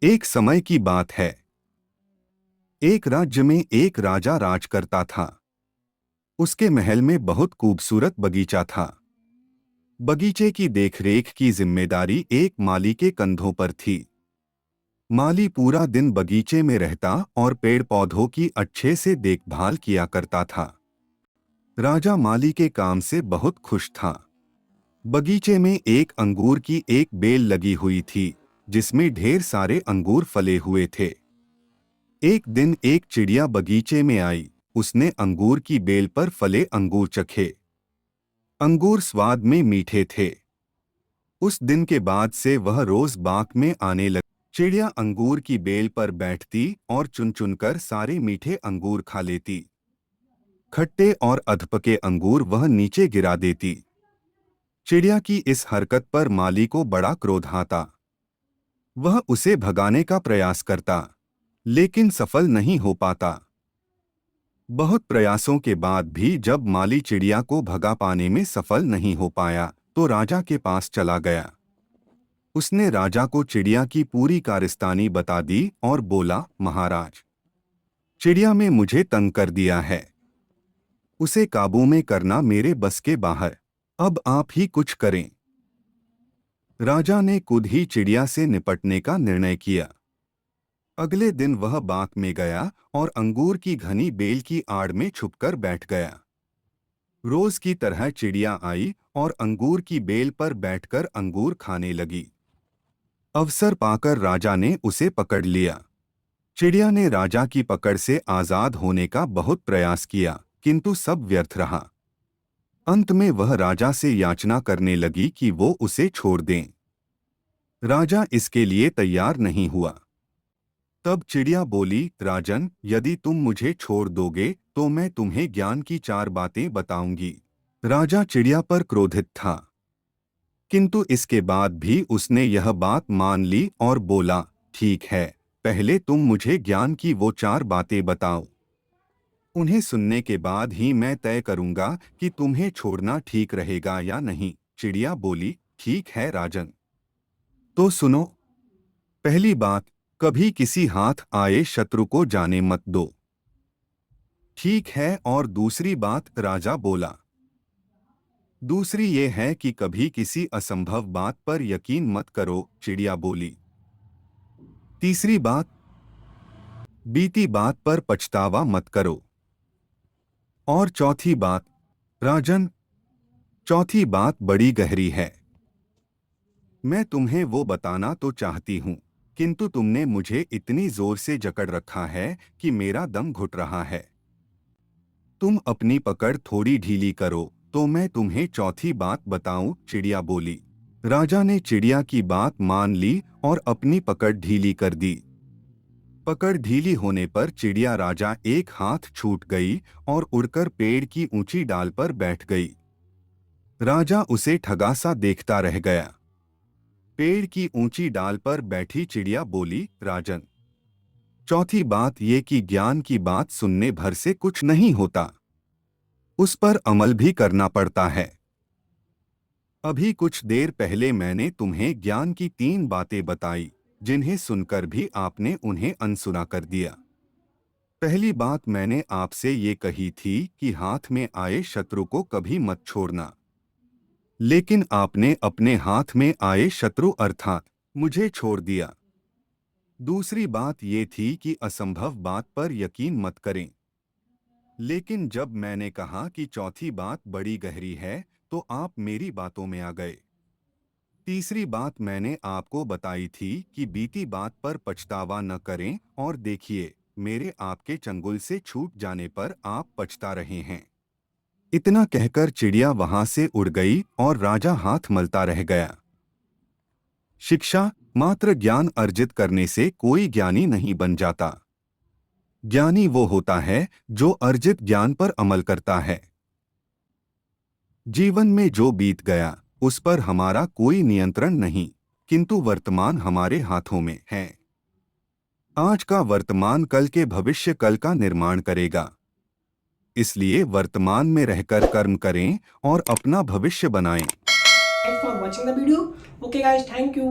एक समय की बात है। एक राज्य में एक राजा राज करता था। उसके महल में बहुत खूबसूरत बगीचा था। बगीचे की देखरेख की जिम्मेदारी एक माली के कंधों पर थी। माली पूरा दिन बगीचे में रहता और पेड़ पौधों की अच्छे से देखभाल किया करता था। राजा माली के काम से बहुत खुश था। बगीचे में एक अंगूर की एक बेल लगी हुई थी, जिसमें ढेर सारे अंगूर फले हुए थे। एक दिन एक चिड़िया बगीचे में आई। उसने अंगूर की बेल पर फले अंगूर चखे। अंगूर स्वाद में मीठे थे। उस दिन के बाद से वह रोज बाग में आने लगी। चिड़िया अंगूर की बेल पर बैठती और चुन चुनकर सारे मीठे अंगूर खा लेती। खट्टे और अधपके अंगूर वह नीचे गिरा देती। चिड़िया की इस हरकत पर माली को बड़ा क्रोध आता। वह उसे भगाने का प्रयास करता, लेकिन सफल नहीं हो पाता। बहुत प्रयासों के बाद भी जब माली चिड़िया को भगा पाने में सफल नहीं हो पाया, तो राजा के पास चला गया। उसने राजा को चिड़िया की पूरी कारस्तानी बता दी और बोला, महाराज, चिड़िया में मुझे तंग कर दिया है। उसे काबू में करना मेरे बस के बाहर। अब आप ही कुछ करें। राजा ने खुद ही चिड़िया से निपटने का निर्णय किया। अगले दिन वह बाग में गया और अंगूर की घनी बेल की आड़ में छुपकर बैठ गया। रोज की तरह चिड़िया आई और अंगूर की बेल पर बैठकर अंगूर खाने लगी। अवसर पाकर राजा ने उसे पकड़ लिया। चिड़िया ने राजा की पकड़ से आजाद होने का बहुत प्रयास किया, किंतु सब व्यर्थ रहा। अंत में वह राजा से याचना करने लगी कि वो उसे छोड़ दें। राजा इसके लिए तैयार नहीं हुआ। तब चिड़िया बोली, राजन, यदि तुम मुझे छोड़ दोगे तो मैं तुम्हें ज्ञान की 4 बातें बताऊंगी। राजा चिड़िया पर क्रोधित था, किंतु इसके बाद भी उसने यह बात मान ली और बोला, ठीक है, पहले तुम मुझे ज्ञान की वो 4 बातें बताओ। उन्हें सुनने के बाद ही मैं तय करूंगा कि तुम्हें छोड़ना ठीक रहेगा या नहीं। चिड़िया बोली, ठीक है राजन। तो सुनो। पहली बात, कभी किसी हाथ आए शत्रु को जाने मत दो। ठीक है। और दूसरी बात, राजा बोला। दूसरी ये है कि कभी किसी असंभव बात पर यकीन मत करो। चिड़िया बोली। तीसरी बात, बीती बात पर पछतावा मत करो। और चौथी बात, राजन, चौथी बात बड़ी गहरी है। मैं तुम्हें वो बताना तो चाहती हूँ, किंतु तुमने मुझे इतनी जोर से जकड़ रखा है कि मेरा दम घुट रहा है। तुम अपनी पकड़ थोड़ी ढीली करो तो मैं तुम्हें चौथी बात बताऊं। चिड़िया बोली। राजा ने चिड़िया की बात मान ली और अपनी पकड़ ढीली कर दी। पकड़ ढीली होने पर चिड़िया राजा एक हाथ छूट गई और उड़कर पेड़ की ऊंची डाल पर बैठ गई। राजा उसे ठगा सा देखता रह गया। पेड़ की ऊंची डाल पर बैठी चिड़िया बोली, राजन, चौथी बात ये कि ज्ञान की बात सुनने भर से कुछ नहीं होता, उस पर अमल भी करना पड़ता है। अभी कुछ देर पहले मैंने तुम्हें ज्ञान की 3 बातें बताई, जिन्हें सुनकर भी आपने उन्हें अनसुना कर दिया। पहली बात मैंने आपसे ये कही थी कि हाथ में आए शत्रु को कभी मत छोड़ना, लेकिन आपने अपने हाथ में आए शत्रु अर्थात मुझे छोड़ दिया। दूसरी बात ये थी कि असंभव बात पर यकीन मत करें, लेकिन जब मैंने कहा कि चौथी बात बड़ी गहरी है तो आप मेरी बातों में आ गए। तीसरी बात मैंने आपको बताई थी कि बीती बात पर पछतावा न करें, और देखिए, मेरे आपके चंगुल से छूट जाने पर आप पछता रहे हैं। इतना कहकर चिड़िया वहां से उड़ गई और राजा हाथ मलता रह गया। शिक्षा, मात्र ज्ञान अर्जित करने से कोई ज्ञानी नहीं बन जाता। ज्ञानी वो होता है जो अर्जित ज्ञान पर अमल करता है। जीवन में जो बीत गया उस पर हमारा कोई नियंत्रण नहीं, किंतु वर्तमान हमारे हाथों में है। आज का वर्तमान कल के भविष्य कल का निर्माण करेगा। इसलिए वर्तमान में रहकर कर्म करें और अपना भविष्य बनाएं। Thanks for watching the video. Okay guys, thank you.